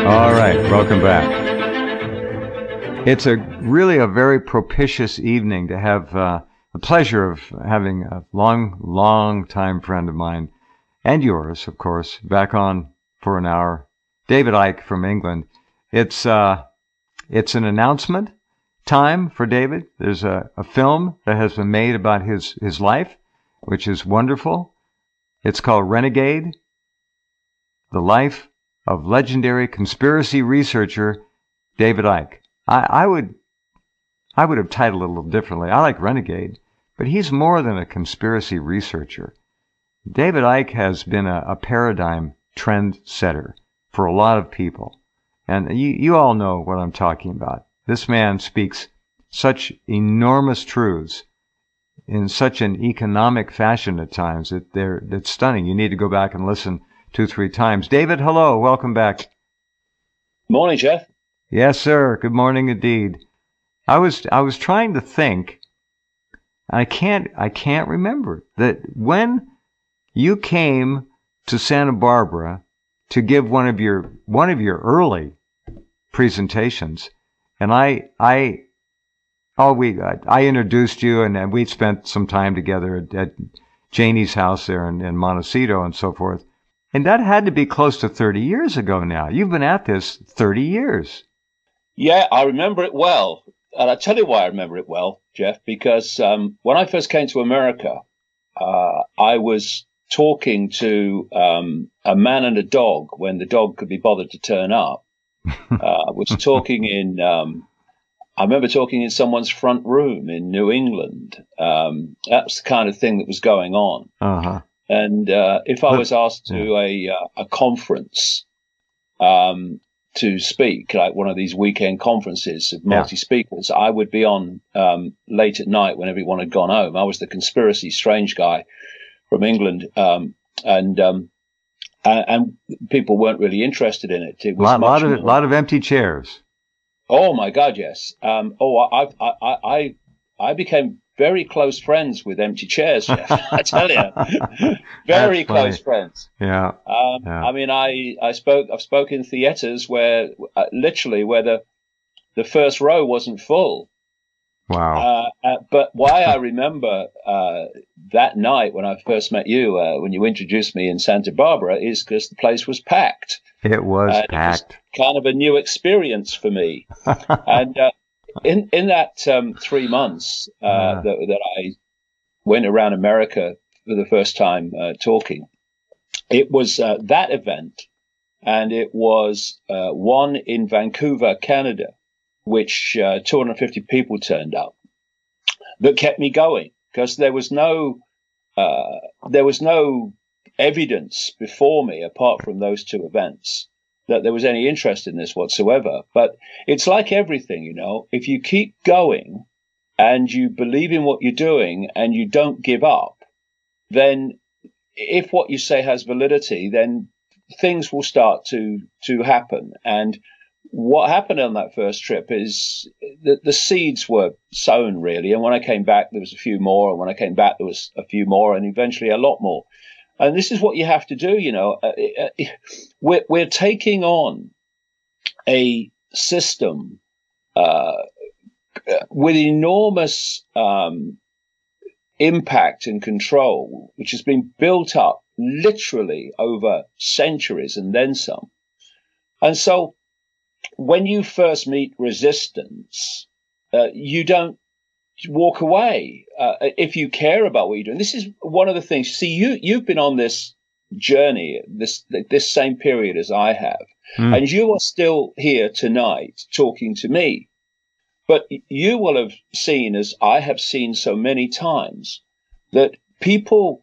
All right, welcome back. It's really a very propitious evening to have the pleasure of having a long time friend of mine, and yours, of course, back on for an hour. David Icke from England. It's an announcement time for David. There's a film that has been made about his life, which is wonderful. It's called Renegade, the life of legendary conspiracy researcher David Icke. I would have titled it a little differently. I like Renegade, but he's more than a conspiracy researcher. David Icke has been a paradigm trend setter for a lot of people. And you all know what I'm talking about. This man speaks such enormous truths in such an economic fashion at times that it's stunning. You need to go back and listen 2-3 times. David, hello. Welcome back. Morning, Jeff. Yes, sir. Good morning indeed. I was trying to think. I can't remember that when you came to Santa Barbara to give one of your early presentations, and I introduced you, and we spent some time together at Janie's house there in Montecito and so forth. And that had to be close to 30 years ago now. You've been at this 30 years. Yeah, I remember it well. And I'll tell you why I remember it well, Jeff, because when I first came to America, I was talking to a man and a dog when the dog could be bothered to turn up. I was talking I remember talking in someone's front room in New England. That's the kind of thing that was going on. Uh-huh. And if I was asked to a conference to speak, like one of these weekend conferences of multi-speakers, I would be on late at night when everyone had gone home. I was the conspiracy strange guy from England, and people weren't really interested in it. It was a lot of empty chairs. Oh my God, yes. I became very close friends with empty chairs, Jeff. I tell you, very close friends. Yeah. I mean, I've spoken in theaters where literally where the first row wasn't full. Wow. But why I remember that night when I first met you, when you introduced me in Santa Barbara, is because the place was packed. It was packed. It was kind of a new experience for me. And in that 3 months that I went around America for the first time talking, it was that event, and it was one in Vancouver, Canada, which 250 people turned up, that kept me going, because there was no evidence before me apart from those two events that there was any interest in this whatsoever. But it's like everything, you know, if you keep going and you believe in what you're doing and you don't give up, then if what you say has validity, then things will start to happen. And what happened on that first trip is that the seeds were sown, really. And when I came back, there was a few more. And when I came back, there was a few more, and eventually a lot more. And this is what you have to do, you know. We're taking on a system with enormous impact and control, which has been built up literally over centuries and then some. And so when you first meet resistance, you don't walk away if you care about what you're doing. This is one of the things. See, you've been on this journey, this same period as I have, and you are still here tonight talking to me. But you will have seen, as I have seen so many times, that people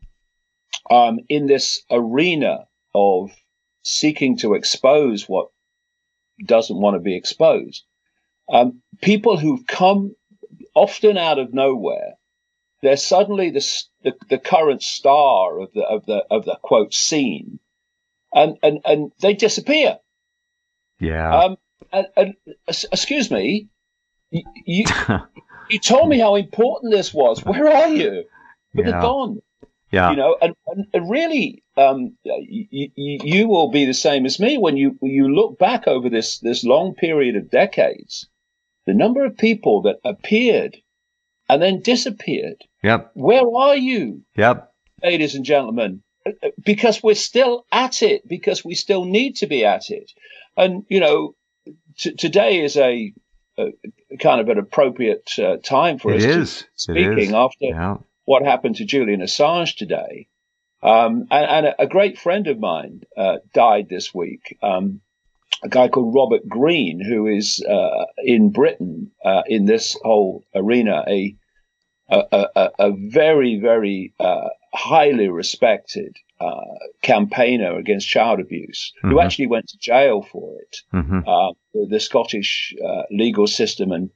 in this arena of seeking to expose what doesn't want to be exposed, people who've come often out of nowhere, they're suddenly the current star of the quote scene, and they disappear. Yeah. And excuse me, you told me how important this was. Where are you? But they're gone. Yeah. You know, and really, you will be the same as me when you look back over this long period of decades. The number of people that appeared and then disappeared. Yep. Where are you? Yep. Ladies and gentlemen, because we're still at it, because we still need to be at it. And, you know, today is a kind of an appropriate time for us to speaking after what happened to Julian Assange today. And a great friend of mine died this week, a guy called Robert Greene, who is in Britain in this whole arena, a very, very highly respected campaigner against child abuse, who actually went to jail for it. The Scottish legal system and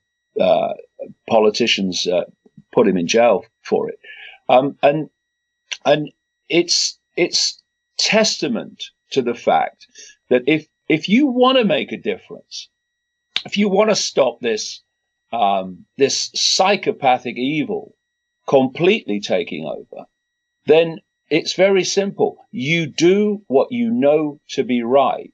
politicians put him in jail for it. And it's testament to the fact that if you want to make a difference, if you want to stop this this psychopathic evil completely taking over, then it's very simple. You do what you know to be right,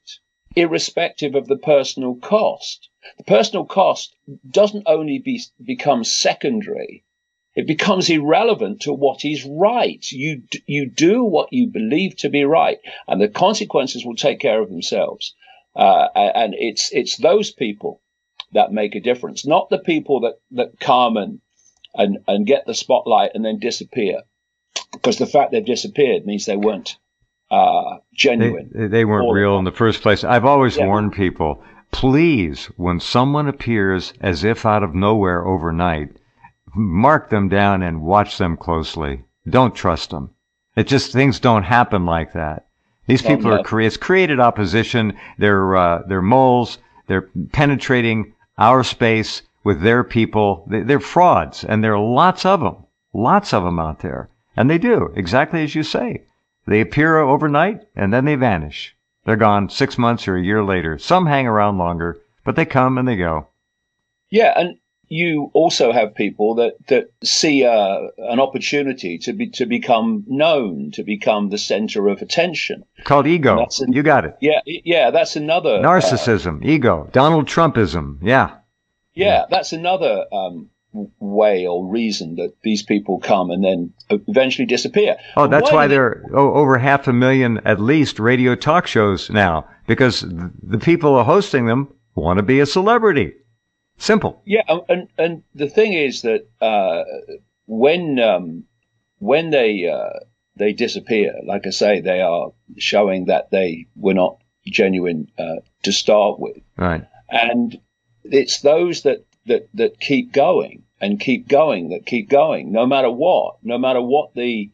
irrespective of the personal cost. The personal cost doesn't only become secondary, it becomes irrelevant to what is right. You do what you believe to be right, and the consequences will take care of themselves. And it's those people that make a difference, not the people that come and get the spotlight and then disappear. Because the fact they've disappeared means they weren't genuine. They weren't real in the first place. I've always warned people, please, when someone appears as if out of nowhere overnight, mark them down and watch them closely. Don't trust them. It just, things don't happen like that. These people it's created opposition. They're moles. They're penetrating our space with their people. They're frauds, and there are lots of them out there. And they do, exactly as you say. They appear overnight, and then they vanish. They're gone 6 months or a year later. Some hang around longer, but they come and they go. Yeah, and you also have people that see an opportunity to become known, to become the center of attention. Called ego. You got it. Yeah, that's another... Narcissism, ego, Donald Trumpism, Yeah, that's another way or reason that these people come and then eventually disappear. Oh, that's why there are over 500,000 at least radio talk shows now, because the people hosting them want to be a celebrity. Simple. Yeah, and the thing is that when they disappear, like I say, they are showing that they were not genuine to start with. Right. And it's those that keep going and keep going, no matter what the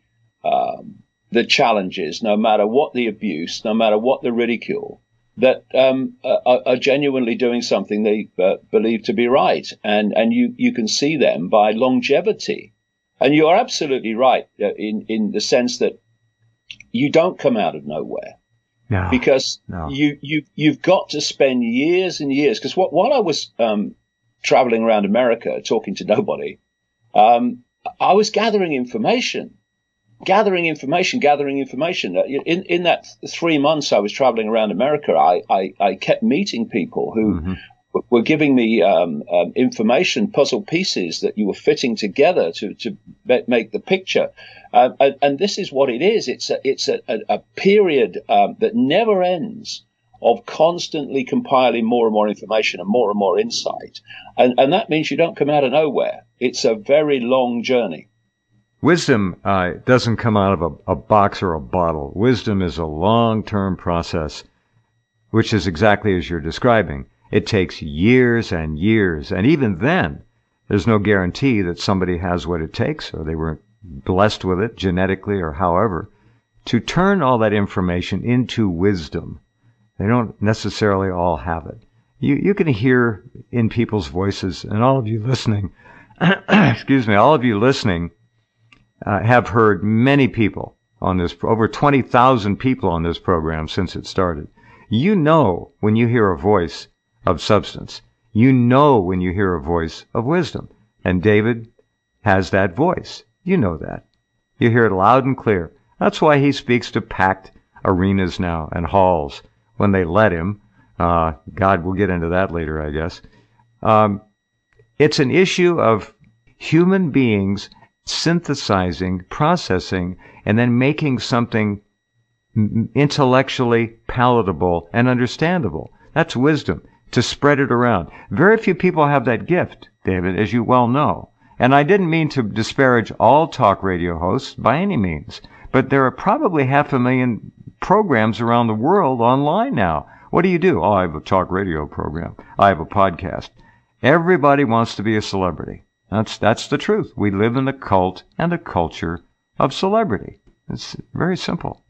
challenges, no matter what the abuse, no matter what the ridicule, that are genuinely doing something they believe to be right. And you can see them by longevity. And you are absolutely right in the sense that you don't come out of nowhere. No, because you've got to spend years and years. Because while I was traveling around America talking to nobody, I was gathering information. In that 3 months I was traveling around America, I kept meeting people who were giving me information, puzzle pieces that you were fitting together to make the picture. And this is what it is. It's a period that never ends of constantly compiling more and more information and more insight. And that means you don't come out of nowhere. It's a very long journey. Wisdom doesn't come out of a box or a bottle. Wisdom is a long-term process, which is exactly as you're describing. It takes years and years, and even then, there's no guarantee that somebody has what it takes, or they were blessed with it genetically or however, to turn all that information into wisdom. They don't necessarily all have it. You can hear in people's voices, and all of you listening, all of you listening, have heard many people on this, over 20,000 people on this program since it started. You know when you hear a voice of substance. You know when you hear a voice of wisdom. And David has that voice. You know that. You hear it loud and clear. That's why he speaks to packed arenas now and halls when they let him. God, we'll get into that later, I guess. It's an issue of human beings synthesizing, processing, and then making something intellectually palatable and understandable. That's wisdom, to spread it around. Very few people have that gift, David, as you well know. And I didn't mean to disparage all talk radio hosts by any means, but there are probably 500,000 programs around the world online now. What do you do? Oh, I have a talk radio program. I have a podcast. Everybody wants to be a celebrity. That's the truth. We live in the cult and the culture of celebrity. It's very simple.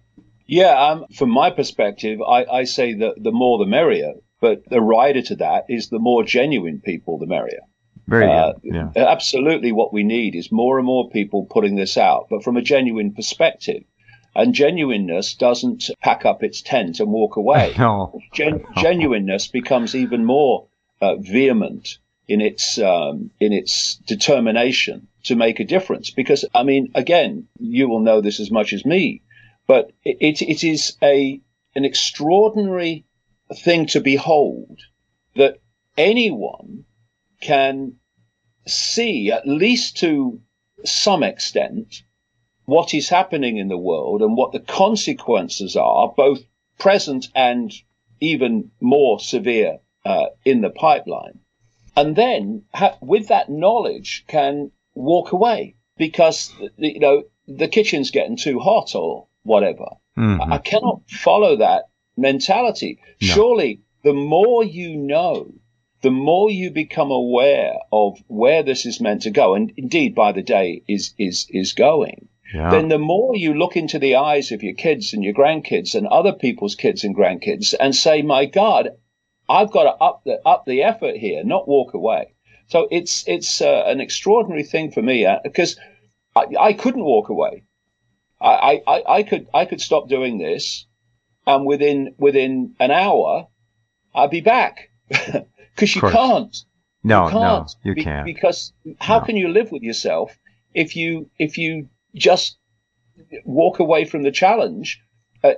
Yeah, from my perspective, I say that the more the merrier, but the rider to that is the more genuine people, the merrier. Very good. Yeah. Absolutely what we need is more and more people putting this out, but from a genuine perspective. And genuineness doesn't pack up its tent and walk away. No. Genuineness becomes even more vehement in its determination to make a difference. Because, I mean, again, you will know this as much as me, but it is an extraordinary thing to behold that anyone can see, at least to some extent, what is happening in the world and what the consequences are, both present and even more severe in the pipeline. And then, with that knowledge, can walk away because, the kitchen's getting too hot or whatever. Mm-hmm. I cannot follow that mentality. No. Surely, the more you know, the more you become aware of where this is meant to go, and indeed by the day is going, then the more you look into the eyes of your kids and your grandkids and other people's kids and grandkids and say, my God, I've got to up the effort here, not walk away. So it's an extraordinary thing for me because I couldn't walk away. I could stop doing this, and within an hour I'd be back. Because you can't. No, you can't. Because how can you live with yourself if you just walk away from the challenge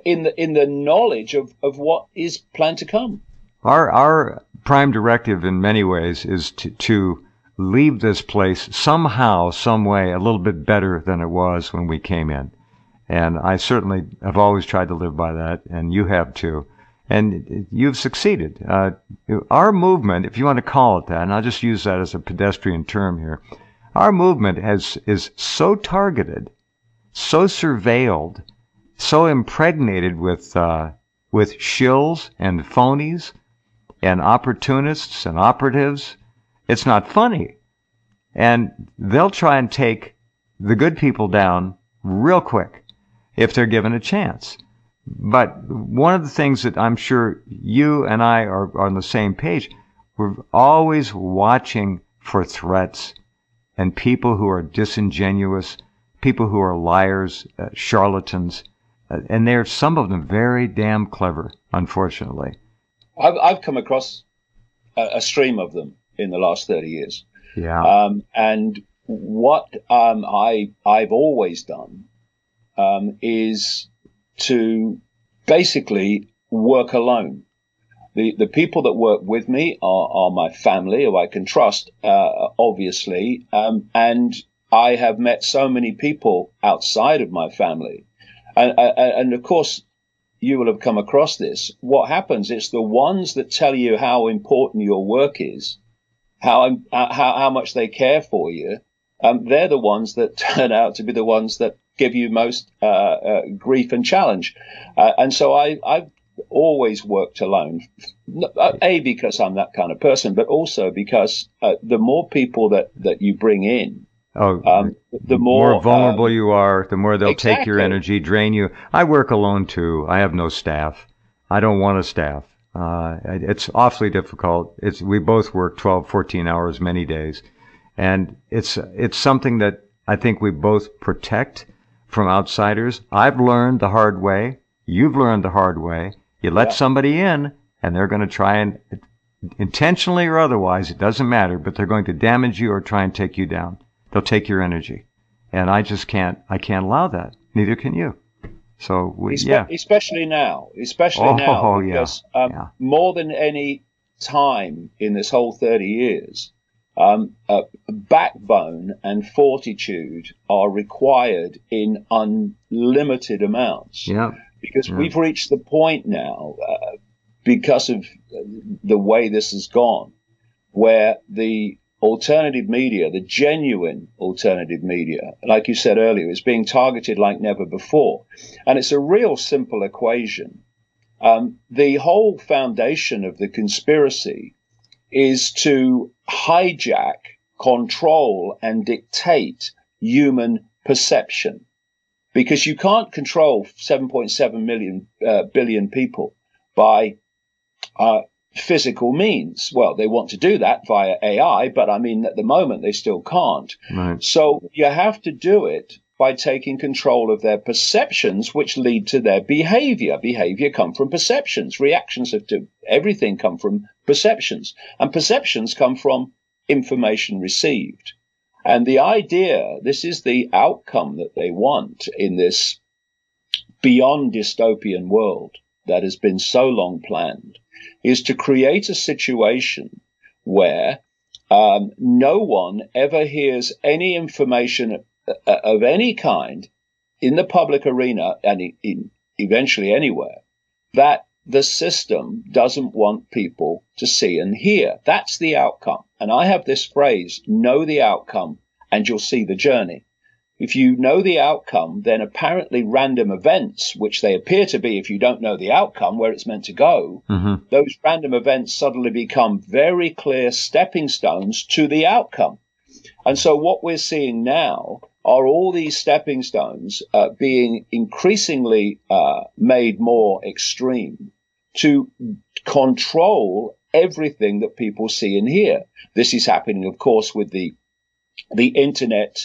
in the knowledge of what is planned to come? Our prime directive in many ways is to leave this place somehow, some way, a little bit better than it was when we came in. And I certainly have always tried to live by that, and you have too. And you've succeeded. Our movement, if you want to call it that, and I'll just use that as a pedestrian term here, our movement is so targeted, so surveilled, so impregnated with shills and phonies and opportunists and operatives. It's not funny. And they'll try and take the good people down real quick if they're given a chance. But one of the things that I'm sure you and I are on the same page, we're always watching for threats and people who are disingenuous, people who are liars, charlatans, and they're some of them very damn clever, unfortunately. I've come across a stream of them in the last 30 years. Yeah. And what I've always done is to basically work alone. The people that work with me are my family, who I can trust, obviously. And I have met so many people outside of my family. And of course, you will have come across this. What happens, it's the ones that tell you how important your work is, how much they care for you. They're the ones that turn out to be the ones that give you most grief and challenge. And so I've always worked alone, because I'm that kind of person, but also because the more people that you bring in, the more vulnerable you are, the more they'll exactly. take your energy, drain you. I work alone too. I have no staff. I don't want a staff. It's awfully difficult. We both work 12, 14 hours many days. And it's something that I think we both protect from outsiders. I've learned the hard way. You've learned the hard way. You let somebody in, and they're going to try and, intentionally or otherwise, it doesn't matter, but they're going to damage you or try and take you down. They'll take your energy. And I can't allow that. Neither can you. So, especially now, because more than any time in this whole 30 years, backbone and fortitude are required in unlimited amounts. Yeah. Because we've reached the point now, because of the way this has gone, where the alternative media, the genuine alternative media, like you said earlier, is being targeted like never before. And it's a real simple equation. The whole foundation of the conspiracy is to hijack, control, and dictate human perception. Because you can't control 7.7 billion people by physical means. Well, they want to do that via AI, but I mean, at the moment, they still can't. Right. So you have to do it by taking control of their perceptions, which lead to their behavior. Behavior come from perceptions. Reactions to everything come from perceptions. And perceptions come from information received. And the idea, this is the outcome that they want in this beyond dystopian world that has been so long planned, is to create a situation where no one ever hears any information of any kind in the public arena and eventually anywhere that the system doesn't want people to see and hear. That's the outcome. And I have this phrase, know the outcome and you'll see the journey. If you know the outcome, then apparently random events, which they appear to be if you don't know the outcome, where it's meant to go, those random events suddenly become very clear stepping stones to the outcome. And so what we're seeing now are all these stepping stones being increasingly made more extreme to control everything that people see and hear. This is happening, of course, with the internet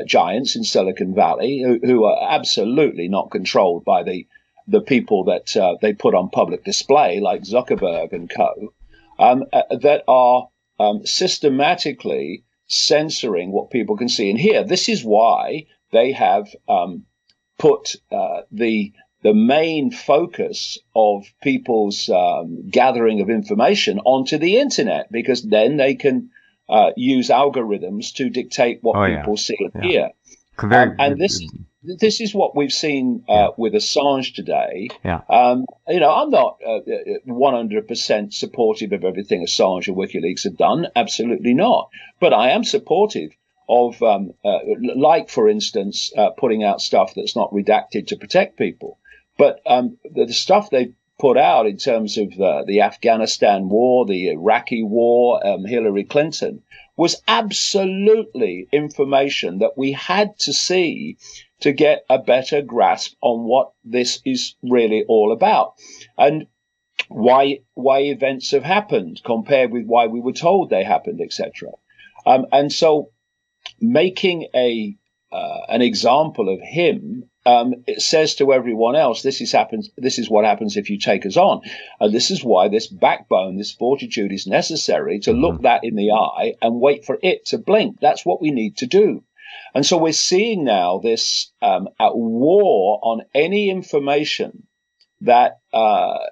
giants in Silicon Valley, who are absolutely not controlled by the people that they put on public display, like Zuckerberg and co, that are systematically censoring what people can see and hear. This is why they have put the main focus of people's gathering of information onto the internet, because then they can use algorithms to dictate what people see and hear. And this is what we've seen with Assange today. I'm not 100% supportive of everything Assange and WikiLeaks have done. Absolutely not. But I am supportive of, like, for instance, putting out stuff that's not redacted to protect people. But the stuff they put out in terms of the Afghanistan war, the Iraqi war, Hillary Clinton, was absolutely information that we had to see to get a better grasp on what this is really all about and why events have happened compared with why we were told they happened, etc. And so making an example of him, it says to everyone else, this is what happens if you take us on. And this is why this backbone, this fortitude is necessary, to look that in the eye and wait for it to blink. That's what we need to do. And so we're seeing now this war on any information that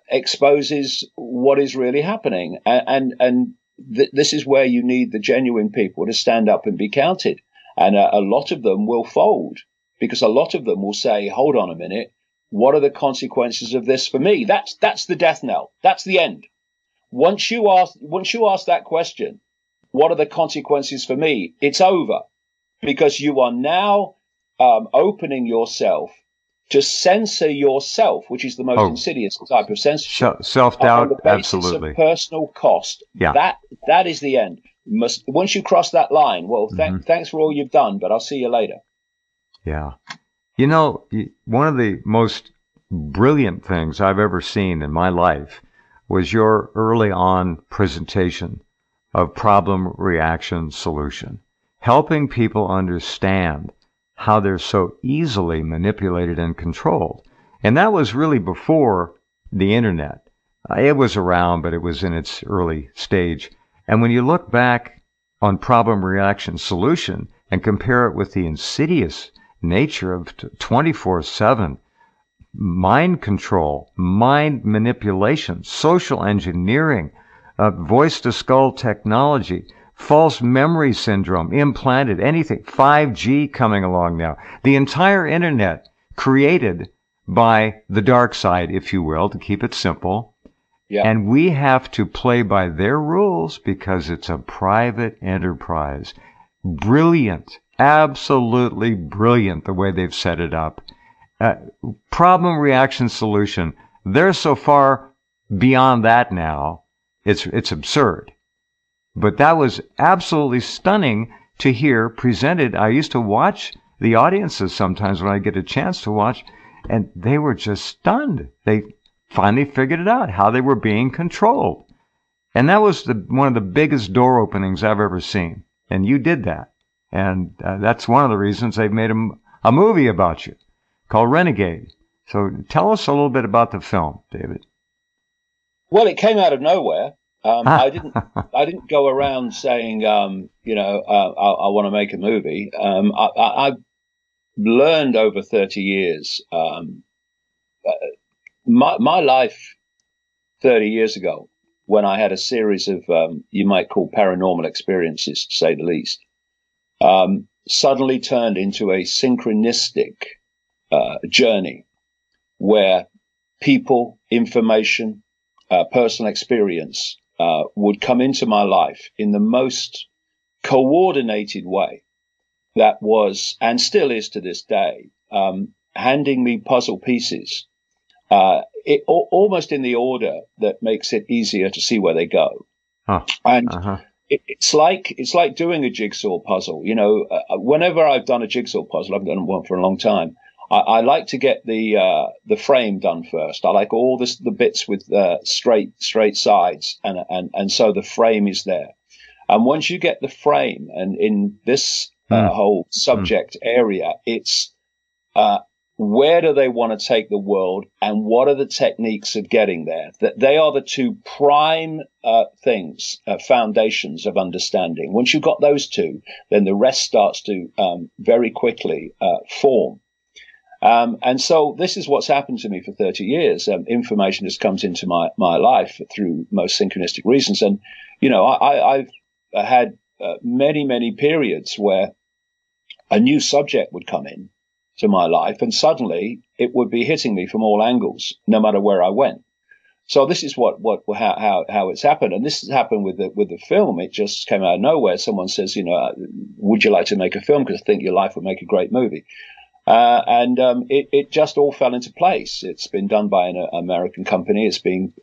exposes what is really happening. And this is where you need the genuine people to stand up and be counted. And a lot of them will fold, because a lot of them will say, hold on a minute, what are the consequences of this for me? That's the death knell. That's the end. Once you ask that question, what are the consequences for me? It's over, because you are now opening yourself to censor yourself, which is the most insidious type of censorship. Self-doubt, on the basis absolutely. of personal cost. Yeah. That is the end. Once you cross that line, well, thanks for all you've done, but I'll see you later. Yeah. You know, one of the most brilliant things I've ever seen in my life was your early on presentation of problem, reaction, solution, helping people understand how they're so easily manipulated and controlled. And that was really before the internet. It was around, but it was in its early stage. And when you look back on problem, reaction, solution, and compare it with the insidious nature of 24/7 mind control, mind manipulation, social engineering, voice-to-skull technology, false memory syndrome, implanted, anything, 5G coming along now. The entire internet created by the dark side, if you will, to keep it simple. Yeah. And we have to play by their rules because it's a private enterprise. Brilliant, absolutely brilliant the way they've set it up. Problem, reaction, solution. They're so far beyond that now, it's absurd. But that was absolutely stunning to hear presented. I used to watch the audiences sometimes when I get a chance to watch, and they were just stunned. They finally figured it out, how they were being controlled. And that was one of the biggest door openings I've ever seen. And you did that. And that's one of the reasons they've made a movie about you called Renegade. So tell us a little bit about the film, David. Well, it came out of nowhere. I didn't go around saying, I want to make a movie. I've learned over 30 years. My life 30 years ago, when I had a series of, you might call paranormal experiences, to say the least, suddenly turned into a synchronistic journey where people, information, personal experience would come into my life in the most coordinated way that was, and still is to this day, handing me puzzle pieces, almost in the order that makes it easier to see where they go. And it's like doing a jigsaw puzzle. Whenever I've done a jigsaw puzzle, I've done one for a long time, I like to get the frame done first. I like all the bits with straight sides, and so the frame is there. And once you get the frame, and in this whole subject area, it's where do they want to take the world, and what are the techniques of getting there? That they are the two prime foundations of understanding. Once you've got those two, then the rest starts to very quickly form. And so this is what's happened to me for 30 years. Information just comes into my life through most synchronistic reasons. And, I've had many periods where a new subject would come in to my life, and suddenly it would be hitting me from all angles, no matter where I went. So this is how it's happened. And this has happened with the film. It just came out of nowhere. Someone says, would you like to make a film? Because I think your life would make a great movie. And it just all fell into place. It's been done by an American company. It's being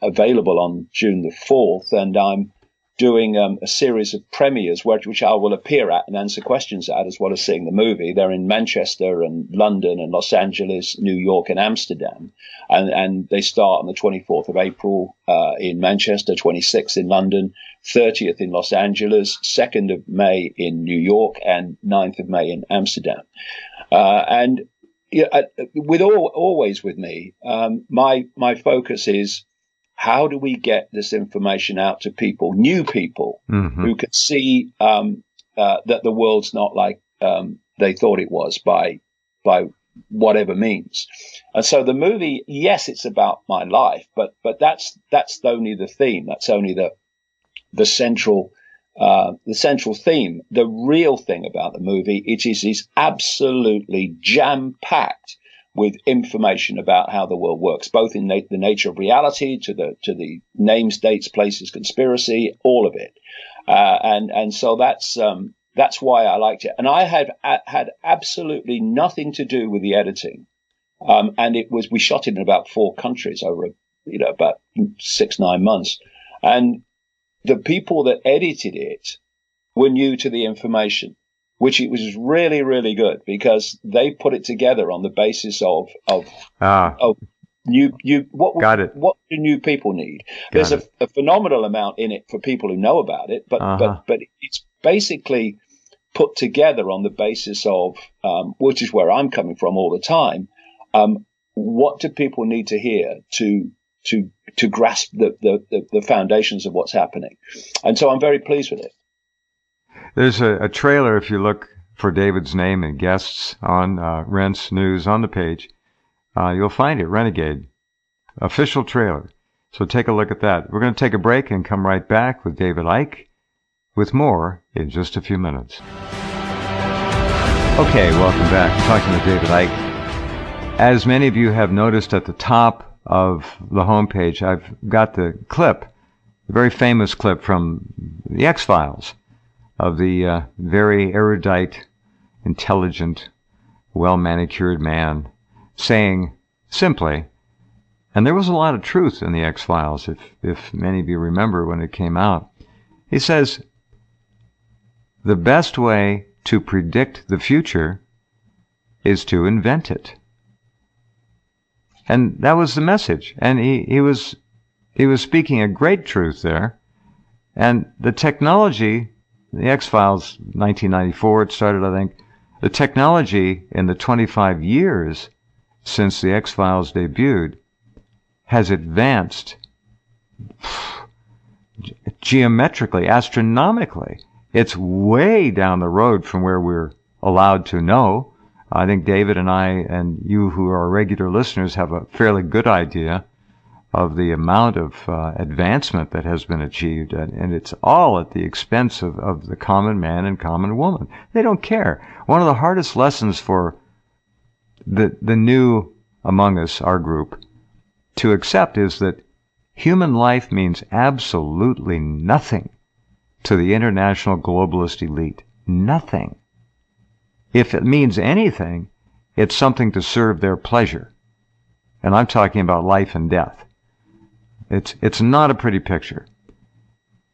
available on June the 4th, and I'm doing a series of premieres which I will appear at and answer questions at, as well as seeing the movie. They're in Manchester and London and Los Angeles, New York and Amsterdam. And they start on the 24th of April in Manchester, 26th in London, 30th in Los Angeles, 2nd of May in New York, and 9th of May in Amsterdam. And always with me, my focus is, how do we get this information out to people, new people, who can see that the world's not like they thought it was by whatever means. And so the movie, yes, it's about my life, but that's only the theme. That's only the central theme. The real thing about the movie, it is absolutely jam-packed with information about how the world works, both in the nature of reality to the names, dates, places, conspiracy, all of it. And so that's why I liked it. And I had absolutely nothing to do with the editing. And we shot it in about 4 countries over, about 6-9 months. And the people that edited it were new to the information, which it was really, really good, because they put it together on the basis of what do new people need. There's a phenomenal amount in it for people who know about it, but it's basically put together on the basis of, which is where I'm coming from all the time. What do people need to hear to grasp the foundations of what's happening? And so I'm very pleased with it. There's a trailer, if you look for David's name and guests on Rense News on the page, you'll find it, Renegade. Official trailer. So take a look at that. We're going to take a break and come right back with David Icke with more in just a few minutes. Okay, welcome back. Talking with David Icke. As many of you have noticed at the top of the homepage, I've got the clip, the very famous clip from the X-Files of the very erudite, intelligent, well-manicured man saying simply, and there was a lot of truth in the X-Files, if many of you remember when it came out. He says, the best way to predict the future is to invent it. And that was the message. And he was speaking a great truth there. And the technology, the X-Files, 1994, it started, I think. The technology in the 25 years since the X-Files debuted has advanced geometrically, astronomically. It's way down the road from where we're allowed to know. I think David and I and you who are regular listeners have a fairly good idea of the amount of advancement that has been achieved, and it's all at the expense of the common man and common woman. They don't care. One of the hardest lessons for the new among us, our group, to accept is that human life means absolutely nothing to the international globalist elite. Nothing. If it means anything, it's something to serve their pleasure. And I'm talking about life and death. It's not a pretty picture.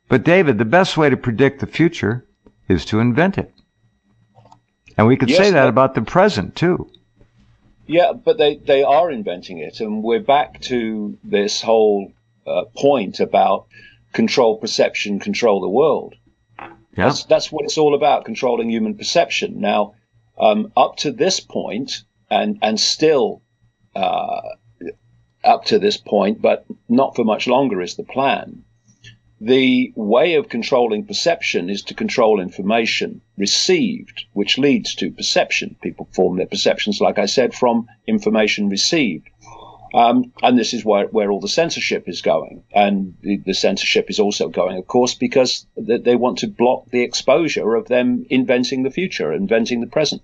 But David, the best way to predict the future is to invent it. And we could say that about the present, too. Yeah, but they are inventing it. And we're back to this whole point about control perception, control the world. Yeah. That's what it's all about, controlling human perception. Now, up to this point, and still up to this point, but not for much longer is the plan, the way of controlling perception is to control information received, which leads to perception. People form their perceptions, like I said, from information received. And this is where all the censorship is going. And the censorship is also going, of course, because they want to block the exposure of them inventing the future, inventing the present.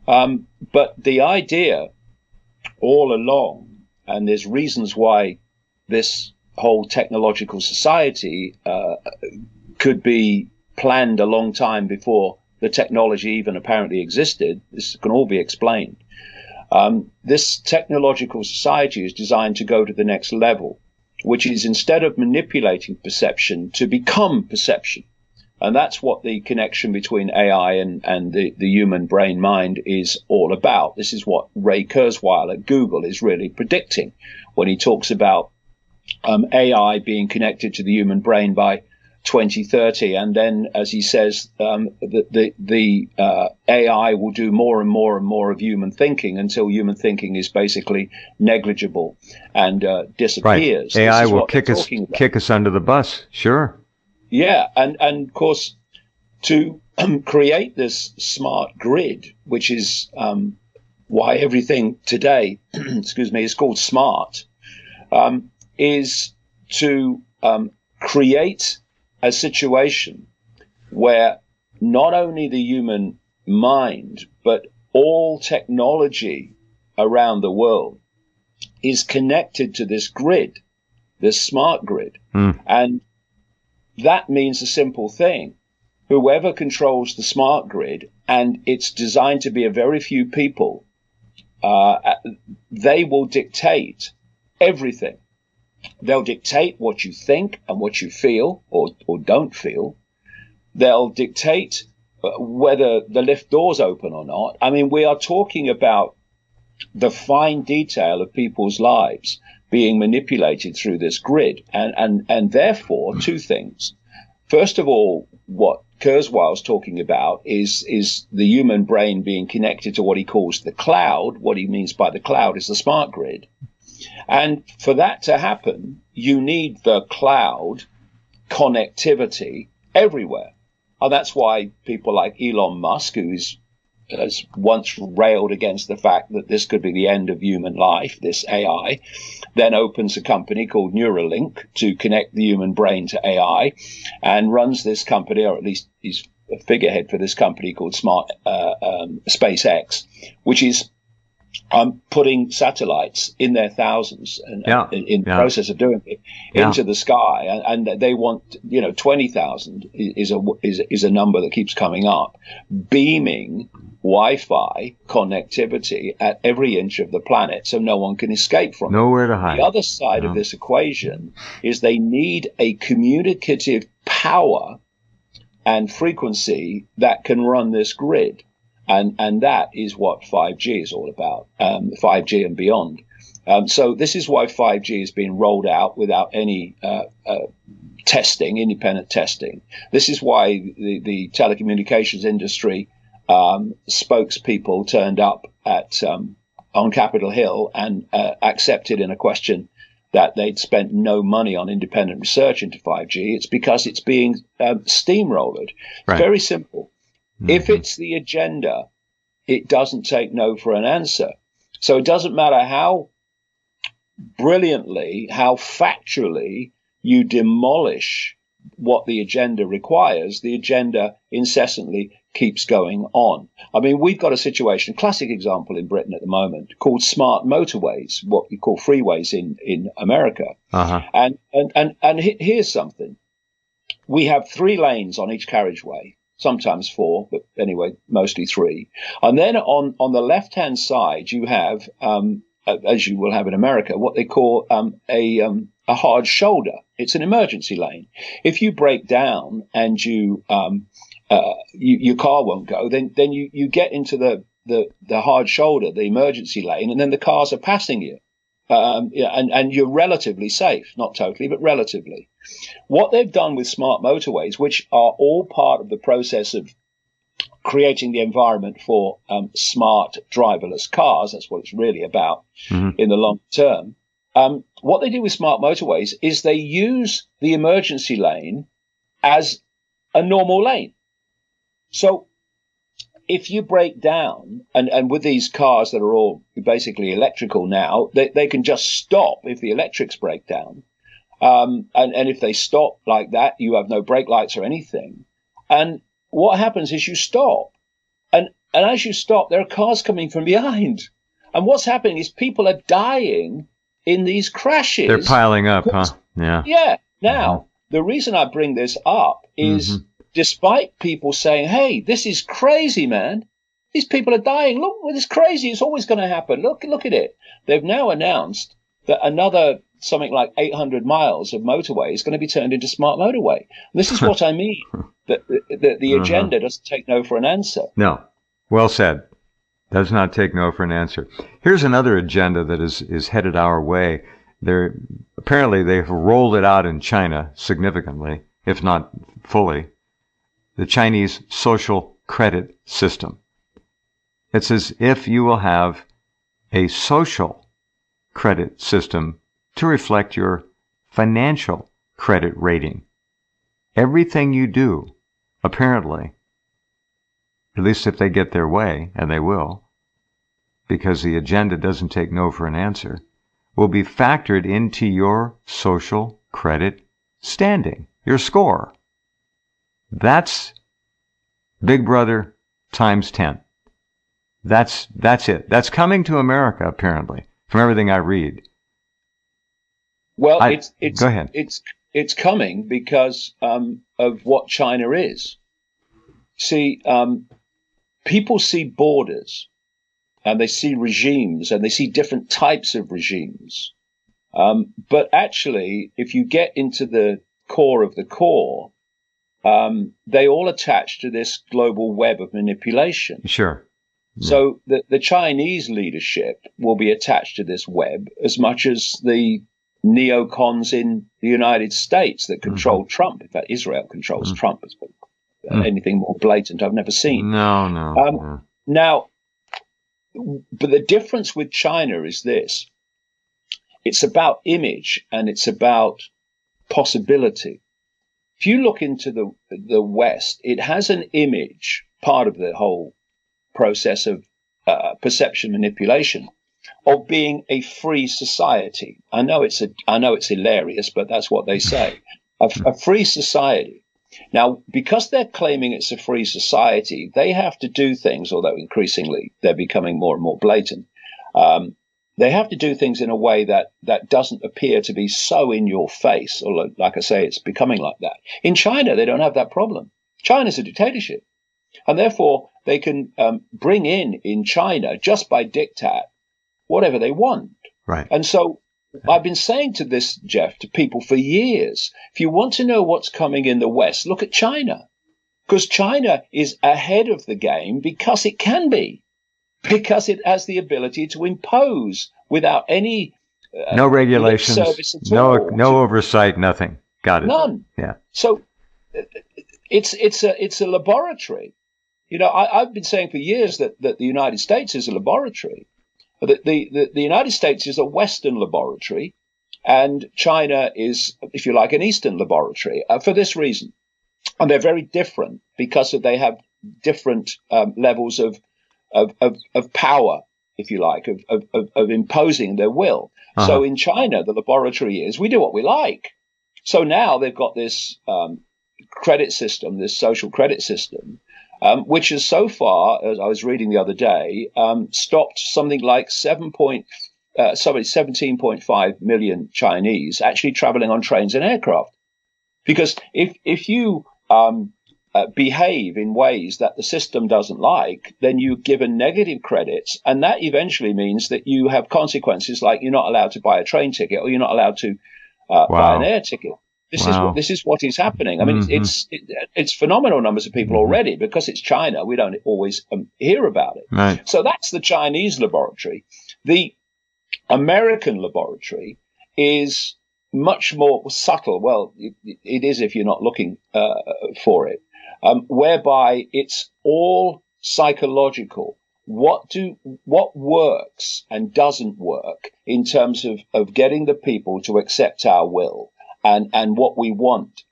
But the idea all along, and there's reasons why this whole technological society could be planned a long time before the technology even apparently existed. This can all be explained. This technological society is designed to go to the next level, which is, instead of manipulating perception, to become perception. And that's what the connection between AI and the human brain mind is all about. This is what Ray Kurzweil at Google is really predicting when he talks about AI being connected to the human brain by 2030, and then, as he says, the AI will do more and more and more of human thinking until human thinking is basically negligible and disappears. Right. AI will kick us under the bus. Sure. Yeah, and of course, to create this smart grid, which is why everything today, excuse me, is called smart, is to create a situation where not only the human mind, but all technology around the world is connected to this grid, this smart grid. And that means a simple thing. Whoever controls the smart grid, and it's designed to be a very few people, they will dictate everything. They'll dictate what you think and what you feel or don't feel. They'll dictate whether the lift door's open or not. I mean, we are talking about the fine detail of people's lives being manipulated through this grid. And therefore, two things. First of all, what Kurzweil's talking about is the human brain being connected to what he calls the cloud. What he means by the cloud is the smart grid. And for that to happen, you need the cloud connectivity everywhere. And that's why people like Elon Musk, has once railed against the fact that this could be the end of human life, this AI, then opens a company called Neuralink to connect the human brain to AI, and runs this company, or at least he's a figurehead for this company called SpaceX, which is putting satellites in their thousands and in the process of doing it into the sky, and they want 20,000 is a number that keeps coming up, beaming Wi-Fi connectivity at every inch of the planet, so no one can escape from nowhere to hide. The other side of this equation is they need a communicative power and frequency that can run this grid. And that is what 5G is all about, 5G and beyond. So this is why 5G is being rolled out without any independent testing. This is why the telecommunications industry spokespeople turned up on Capitol Hill and accepted in a question that they'd spent no money on independent research into 5G. It's because it's being steamrolled. Right. Very simple. Mm-hmm. If it's the agenda, it doesn't take no for an answer. So it doesn't matter how brilliantly, how factually you demolish what the agenda requires, the agenda incessantly keeps going on. I mean, we've got a situation, classic example in Britain at the moment, called smart motorways, what you call freeways in America. Uh-huh. And here's something. We have 3 lanes on each carriageway. Sometimes 4, but anyway, mostly 3. And then on the left-hand side, you have, as you will have in America, what they call a hard shoulder. It's an emergency lane. If you break down and your car won't go, then you get into the hard shoulder, the emergency lane, and then the cars are passing you. And you're relatively safe, not totally, but relatively. What they've done with smart motorways, which are all part of the process of creating the environment for smart driverless cars, that's what it's really about in the long term. What they do with smart motorways is they use the emergency lane as a normal lane. So if you break down, and with these cars that are all basically electrical now, they can just stop if the electrics break down. And if they stop like that, you have no brake lights or anything. And what happens is you stop. And as you stop, there are cars coming from behind. And what's happening is people are dying in these crashes. They're piling up, huh? Yeah. Yeah. Now, the reason I bring this up is despite people saying, hey, this is crazy, man. These people are dying. Look, this is crazy. It's always going to happen. Look at it. They've now announced that another something like 800 miles of motorway is going to be turned into smart motorway. And this is what I mean, that the agenda doesn't take no for an answer. No. Well said. Does not take no for an answer. Here's another agenda that is headed our way. Apparently they've rolled it out in China significantly, if not fully. The Chinese social credit system. It's as if you will have a social credit system to reflect your financial credit rating. Everything you do, apparently, at least if they get their way, and they will, because the agenda doesn't take no for an answer, will be factored into your social credit standing, your score. That's Big Brother times 10. That's it. That's coming to America, apparently, from everything I read. Well, go ahead. It's coming because of what China is. See, people see borders, and they see regimes, and they see different types of regimes. But actually, if you get into the core of the core, they all attach to this global web of manipulation. Sure. Yeah. So the Chinese leadership will be attached to this web as much as the neocons in the United States that control Trump. In fact, Israel controls Trump. It's anything more blatant I've never seen. No. Now, but the difference with China is this. It's about image and it's about possibility. if you look into the West, it has an image, part of the whole process of perception manipulation, of being a free society. I know it's hilarious, but that's what they say. A free society. Now, because they're claiming it's a free society, they have to do things, although increasingly they're becoming more and more blatant. They have to do things in a way that doesn't appear to be so in your face, or like I say, it's becoming like that. In China, they don't have that problem. China's a dictatorship, and therefore they can bring in China just by diktat whatever they want. Right. And so I've been saying to this, Jeff, to people for years, if you want to know what's coming in the West, look at China, because China is ahead of the game because it can be. Because it has the ability to impose without any no regulations, no oversight, nothing. Got it. None. Yeah. So it's a laboratory. You know, I've been saying for years that the United States is a laboratory. The United States is a Western laboratory, and China is, if you like, an Eastern laboratory for this reason. And they're very different because they have different levels of power, if you like, of imposing their will. Uh-huh. So in China, the laboratory is we do what we like. So now they've got this credit system, this social credit system, which has so far, as I was reading the other day, stopped something like 17.5 million Chinese actually traveling on trains and aircraft. Because if you behave in ways that the system doesn't like, then you're given negative credits, and that eventually means that you have consequences like you're not allowed to buy a train ticket, or you're not allowed to buy an air ticket. This is what is happening. I mean, it's phenomenal numbers of people already. Because it's China, we don't always hear about it. Right. So that's the Chinese laboratory. The American laboratory is much more subtle. Well, it is if you're not looking for it. Whereby it's all psychological. What works and doesn't work in terms of getting the people to accept our will and what we want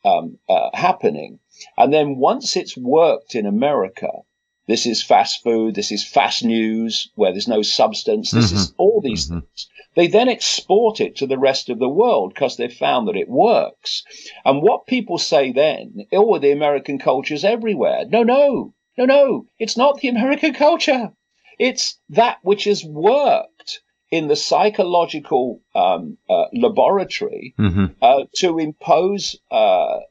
happening. And then once it's worked in America, this is fast food, this is fast news where there's no substance, this is all these things. They then export it to the rest of the world because they've found that it works. And what people say then, oh, the American culture's everywhere. No. It's not the American culture. It's that which has worked in the psychological laboratory to impose a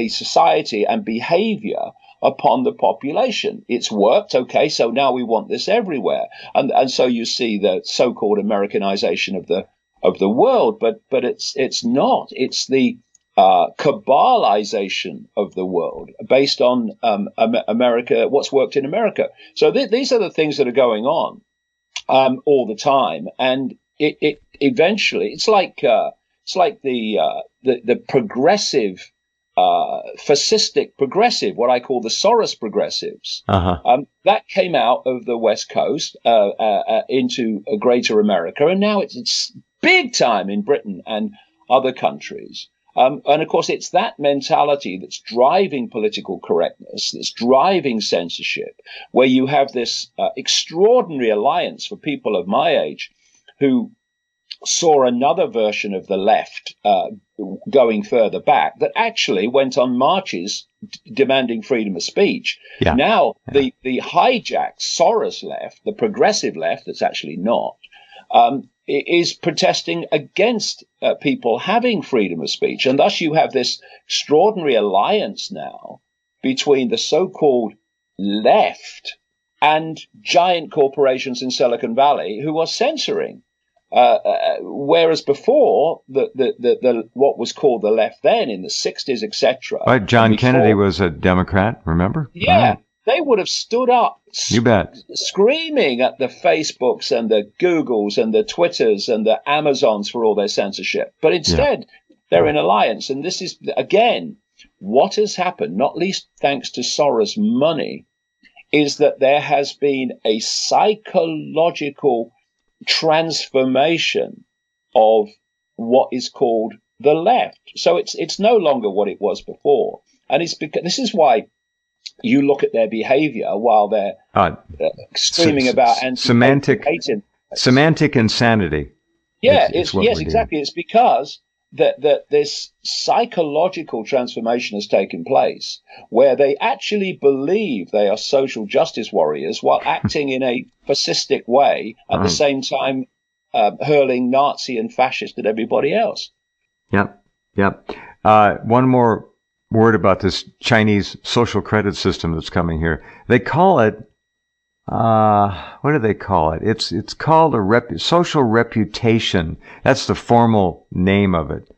society and behavior upon the population. It's worked, okay, so now we want this everywhere. And so you see the so-called Americanization of the world, but it's not. It's the cabalization of the world based on America, what's worked in America. So these are the things that are going on all the time, and it eventually it's like the progressive, fascistic progressive, what I call the Soros progressives. That came out of the West Coast into greater America, and now it's big time in Britain and other countries. And of course, it's that mentality that's driving political correctness, that's driving censorship, where you have this extraordinary alliance for people of my age who saw another version of the left going further back that actually went on marches demanding freedom of speech. Yeah. Now, the hijacked Soros left, the progressive left that's actually not, is protesting against people having freedom of speech. And thus you have this extraordinary alliance now between the so-called left and giant corporations in Silicon Valley who are censoring. Whereas before, the what was called the left then in the 60s, etc. Right, John Kennedy was a Democrat, remember? Yeah. Right. They would have stood up, you bet, screaming at the Facebooks and the Googles and the Twitters and the Amazons for all their censorship. But instead, they're in alliance. And this is, again, what has happened, not least thanks to Soros' money, is that there has been a psychological transformation of what is called the left. So it's no longer what it was before, and it's because this is why you look at their behavior while they're screaming about semantic insanity. Yeah, yes, exactly. It's because that this psychological transformation has taken place where they actually believe they are social justice warriors while acting in a fascistic way at the same time hurling Nazi and fascist at everybody else. Yep. One more word about this Chinese social credit system that's coming here. They call it, what do they call it? It's called a social reputation. That's the formal name of it.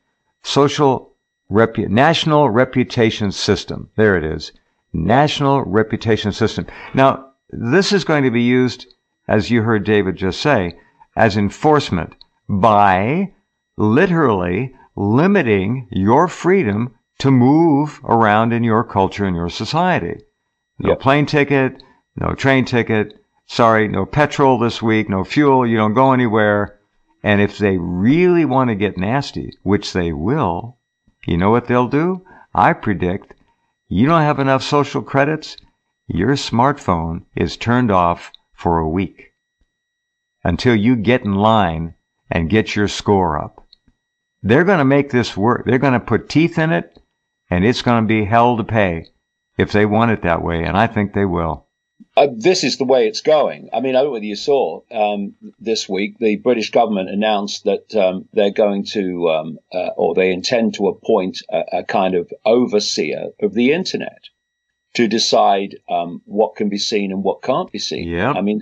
National Reputation System. There it is. National Reputation System. Now, this is going to be used, as you heard David just say, as enforcement by literally limiting your freedom to move around in your culture and your society. No plane ticket, no train ticket, sorry, no petrol this week, no fuel, you don't go anywhere. And if they really want to get nasty, which they will, you know what they'll do? I predict you don't have enough social credits, your smartphone is turned off for a week until you get in line and get your score up. They're going to make this work. They're going to put teeth in it, and it's going to be hell to pay if they want it that way, and I think they will. This is the way it's going. I mean, I don't know whether you saw this week, the British government announced that they're going to, or they intend to appoint a kind of overseer of the internet to decide what can be seen and what can't be seen. Yeah. I mean,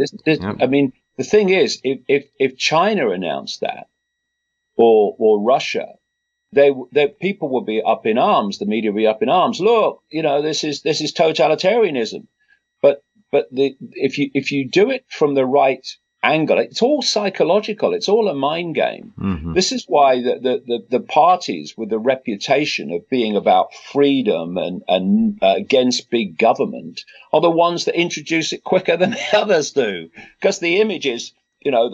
I mean, the thing is, if China announced that, or Russia, people would be up in arms. The media would be up in arms. Look, you know, this is totalitarianism. But if you do it from the right angle, it's all psychological. It's all a mind game. Mm-hmm. This is why the parties with the reputation of being about freedom and against big government are the ones that introduce it quicker than the others do, because the image is, you know,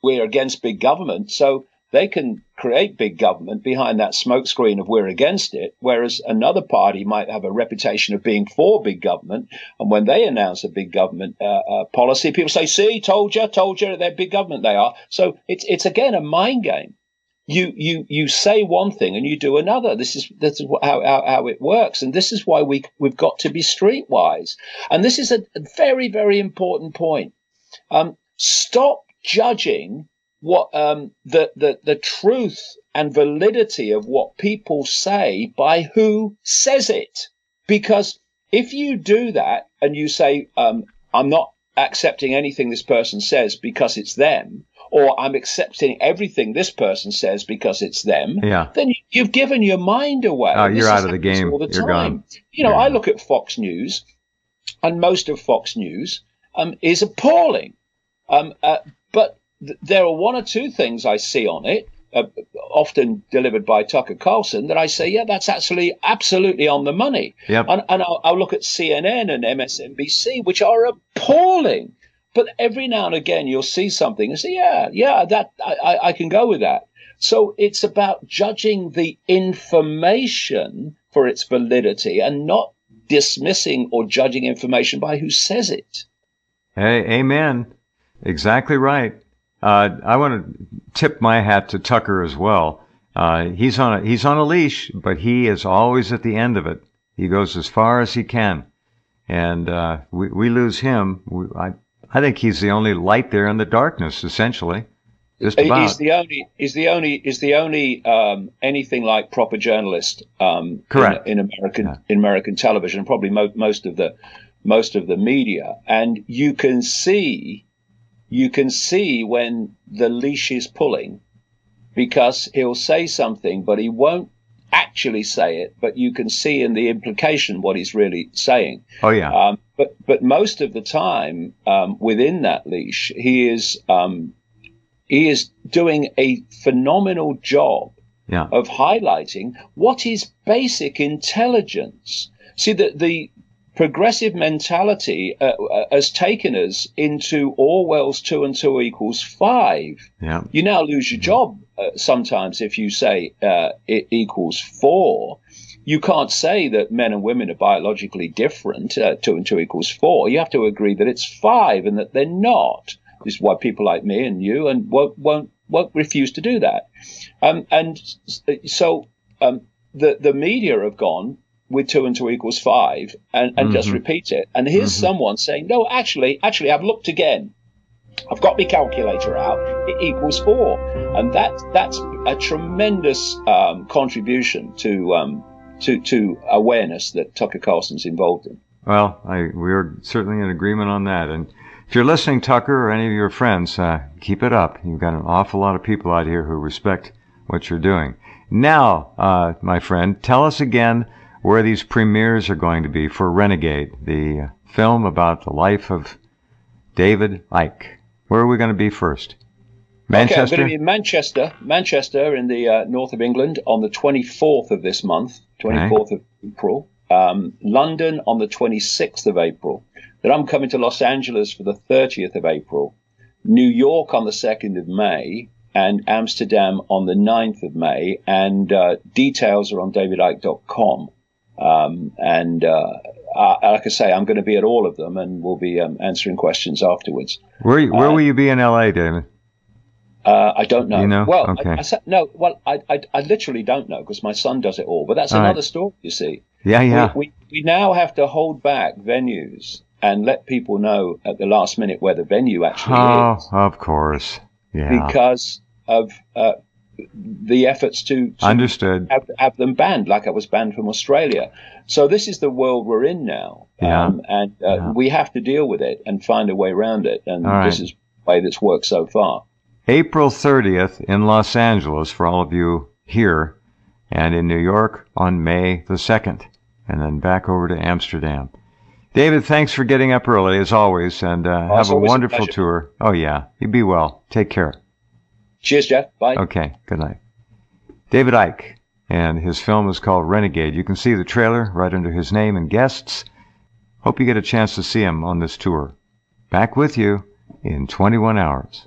we're against big government, so they can create big government behind that smokescreen of we're against it, whereas another party might have a reputation of being for big government. And when they announce a big government policy, people say, see, told you, they're big government they are. So it's again a mind game. You say one thing and you do another. This is how it works. And this is why we've got to be streetwise. And this is a very, very important point. Stop judging what the truth and validity of what people say by who says it. Because if you do that and you say, I'm not accepting anything this person says because it's them, or I'm accepting everything this person says because it's them, then you've given your mind away. You're out of the game. All the You're time. gone. You know, I look at Fox News, and most of Fox News is appalling. But there are one or two things I see on it, often delivered by Tucker Carlson, that I say, yeah, that's actually absolutely on the money. Yep. And I'll look at CNN and MSNBC, which are appalling. But every now and again, you'll see something and say, yeah, that I can go with that. So it's about judging the information for its validity and not dismissing or judging information by who says it. Hey, amen. Exactly right. I want to tip my hat to Tucker as well. He's on a leash, but he is always at the end of it. He goes as far as he can, and we lose him. I think he's the only light there in the darkness, essentially. Just about. He's the only anything like proper journalist. Correct. In American television, probably most of the media, and you can see when the leash is pulling, because he'll say something, but he won't actually say it, but you can see in the implication what he's really saying. Oh, yeah. But most of the time, within that leash, he is doing a phenomenal job of highlighting what is basic intelligence. See, the progressive mentality has taken us into Orwell's 2 and 2 equals 5. Yeah. You now lose your job sometimes if you say it equals 4, you can't say that men and women are biologically different. 2 and 2 equals 4. You have to agree that it's 5 and that they're not. This is why people like me and you and won't refuse to do that. So the media have gone with 2 and 2 equals 5 and just repeat it. And here's someone saying, no, actually, I've looked again. I've got my calculator out. It equals 4, and that's a tremendous contribution to awareness that Tucker Carlson's involved in. Well, we're certainly in agreement on that. And if you're listening, Tucker, or any of your friends, keep it up. You've got an awful lot of people out here who respect what you're doing. Now, my friend, tell us again where these premieres are going to be for Renegade, the film about the life of David Icke. Where are we going to be first? Manchester? Okay, I'm going to be in Manchester in the north of England on the 24th of this month, 24th of April. London on the 26th of April. Then I'm coming to Los Angeles for the 30th of April. New York on the 2nd of May. And Amsterdam on the 9th of May. And details are on davidicke.com. Like I say, I'm going to be at all of them, and we'll be answering questions afterwards. Where will you be in L.A., David? I don't know. You know? Well, okay. I literally don't know because my son does it all. But that's another story, you see. Yeah. We now have to hold back venues and let people know at the last minute where the venue actually is. Oh, of course. Yeah. Because of the efforts to Understood. Have them banned, like I was banned from Australia. So this is the world we're in now, we have to deal with it and find a way around it. And this is the way that's worked so far. April 30th in Los Angeles for all of you here, and in New York on May the 2nd, and then back over to Amsterdam. David, thanks for getting up early as always, and have a wonderful tour. Oh yeah, you be well. Take care. Cheers, Jeff. Bye. Okay, good night. David Icke, and his film is called Renegade. You can see the trailer right under his name and guests. Hope you get a chance to see him on this tour. Back with you in 21 hours.